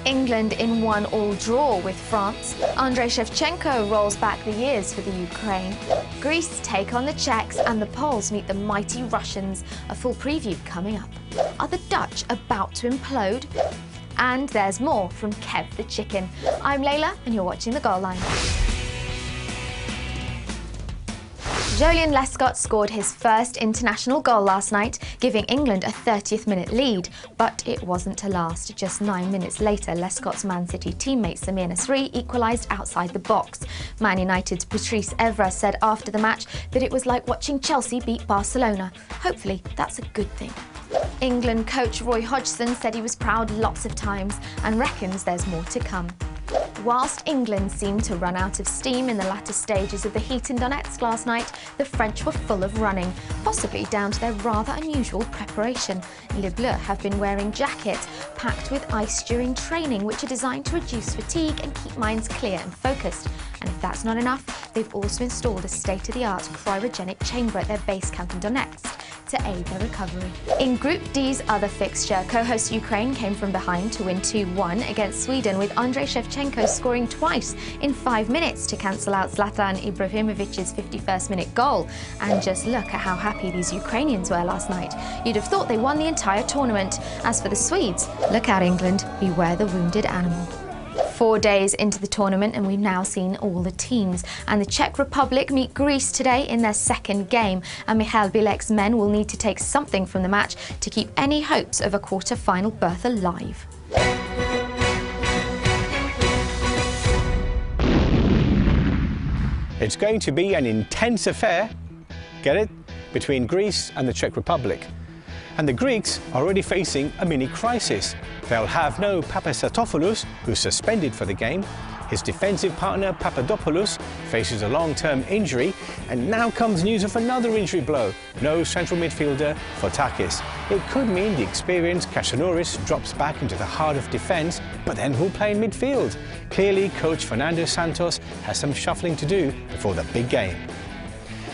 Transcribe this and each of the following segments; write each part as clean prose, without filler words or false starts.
England in 1-1 draw with France. Shevchenko rolls back the years for the Ukraine. Greece take on the Czechs and the Poles meet the mighty Russians. A full preview coming up. Are the Dutch about to implode? And there's more from Kev the Chicken. I'm Layla and you're watching The Goal Line. Joleon Lescott scored his first international goal last night, giving England a 30th minute lead. But it wasn't to last. Just 9 minutes later, Lescott's Man City teammate Samir Nasri equalised outside the box. Man United's Patrice Evra said after the match that it was like watching Chelsea beat Barcelona. Hopefully, that's a good thing. England coach Roy Hodgson said he was proud lots of times and reckons there's more to come. Whilst England seemed to run out of steam in the latter stages of the heat in Donetsk last night, the French were full of running, possibly down to their rather unusual preparation. Les Bleus have been wearing jackets packed with ice during training, which are designed to reduce fatigue and keep minds clear and focused. And if that's not enough, they've also installed a state-of-the-art cryogenic chamber at their base camp in Donetsk to aid their recovery. In Group D's other fixture, co-host Ukraine came from behind to win 2-1 against Sweden, with Shevchenko scoring twice in 5 minutes to cancel out Zlatan Ibrahimovic's 51st minute goal. And just look at how happy these Ukrainians were last night. You'd have thought they won the entire tournament. As for the Swedes, look out England, beware the wounded animal. 4 days into the tournament and we've now seen all the teams. And the Czech Republic meet Greece today in their second game. And Michal Bilek's men will need to take something from the match to keep any hopes of a quarter-final berth alive. It's going to be an intense affair, get it, between Greece and the Czech Republic. And the Greeks are already facing a mini crisis. They'll have no Papastatopoulos, who's suspended for the game. His defensive partner Papadopoulos faces a long-term injury, and now comes news of another injury blow. No central midfielder Fotakis. It could mean the experienced Kashanouris drops back into the heart of defence, but then who'll play in midfield? Clearly, coach Fernando Santos has some shuffling to do before the big game.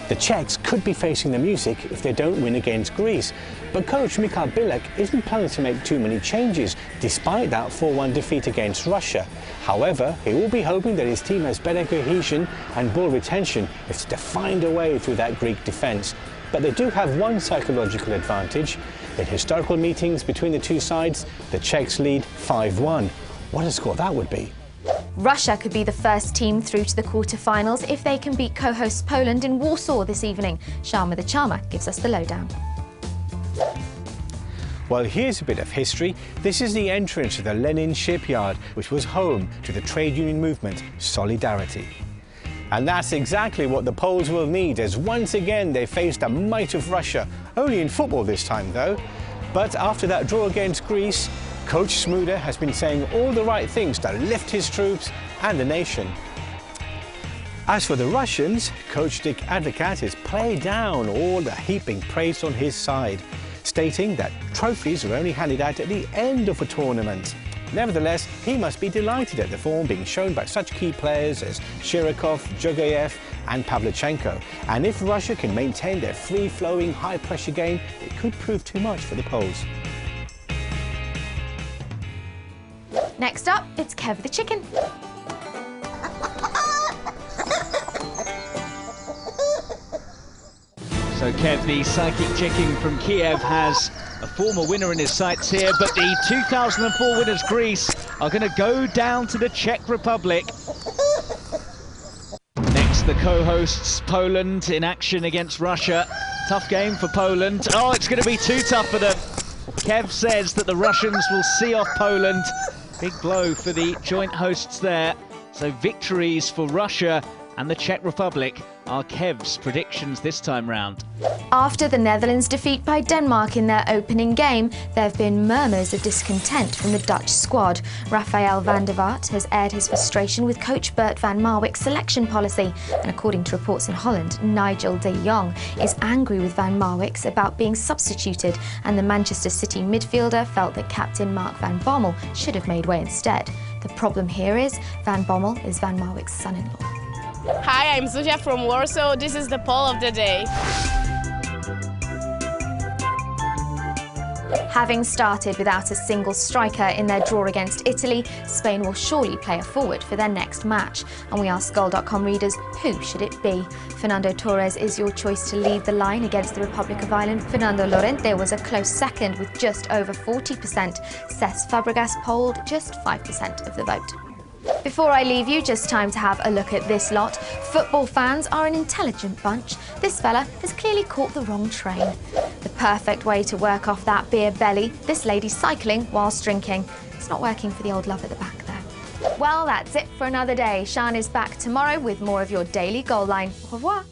The Czechs could be facing the music if they don't win against Greece, but coach Michal Bilek isn't planning to make too many changes despite that 4-1 defeat against Russia. However, he will be hoping that his team has better cohesion and ball retention if to find a way through that Greek defence. But they do have one psychological advantage. In historical meetings between the two sides, the Czechs lead 5-1. What a score that would be. Russia could be the first team through to the quarter-finals if they can beat co-hosts Poland in Warsaw this evening. Sharma the Charmer gives us the lowdown. Well, here's a bit of history. This is the entrance to the Lenin shipyard, which was home to the trade union movement Solidarity. And that's exactly what the Poles will need, as once again they face the might of Russia. Only in football this time, though. But after that draw against Greece, Coach Smuda has been saying all the right things to lift his troops and the nation. As for the Russians, Coach Dick Advocat has played down all the heaping praise on his side, stating that trophies are only handed out at the end of a tournament. Nevertheless, he must be delighted at the form being shown by such key players as Shirokov, Jogayev and Pavlyuchenko. And if Russia can maintain their free-flowing, high-pressure game, it could prove too much for the Poles. Next up, it's Kev the Chicken. So Kev, the psychic chicken from Kiev, has a former winner in his sights here, but the 2004 winners, Greece, are going to go down to the Czech Republic. Next, the co-hosts, Poland, in action against Russia. Tough game for Poland. Oh, it's going to be too tough for them. Kev says that the Russians will see off Poland. Big blow for the joint hosts there. So victories for Russia and the Czech Republic are Kev's predictions this time round. After the Netherlands' defeat by Denmark in their opening game, there have been murmurs of discontent from the Dutch squad. Rafael van der Vaart has aired his frustration with coach Bert van Marwijk's selection policy. And according to reports in Holland, Nigel de Jong is angry with Van Marwijk about being substituted, and the Manchester City midfielder felt that captain Mark van Bommel should have made way instead. The problem here is Van Bommel is Van Marwijk's son-in-law. Hi, I'm Zuzia from Warsaw. This is the poll of the day. Having started without a single striker in their draw against Italy, Spain will surely play a forward for their next match. And we ask Goal.com readers, who should it be? Fernando Torres is your choice to lead the line against the Republic of Ireland. Fernando Llorente was a close second with just over 40%. Cesc Fabregas polled just 5% of the vote. Before I leave you, just time to have a look at this lot. Football fans are an intelligent bunch. This fella has clearly caught the wrong train. The perfect way to work off that beer belly. This lady's cycling whilst drinking. It's not working for the old love at the back though. Well, that's it for another day. Sian is back tomorrow with more of your daily goal line. Au revoir.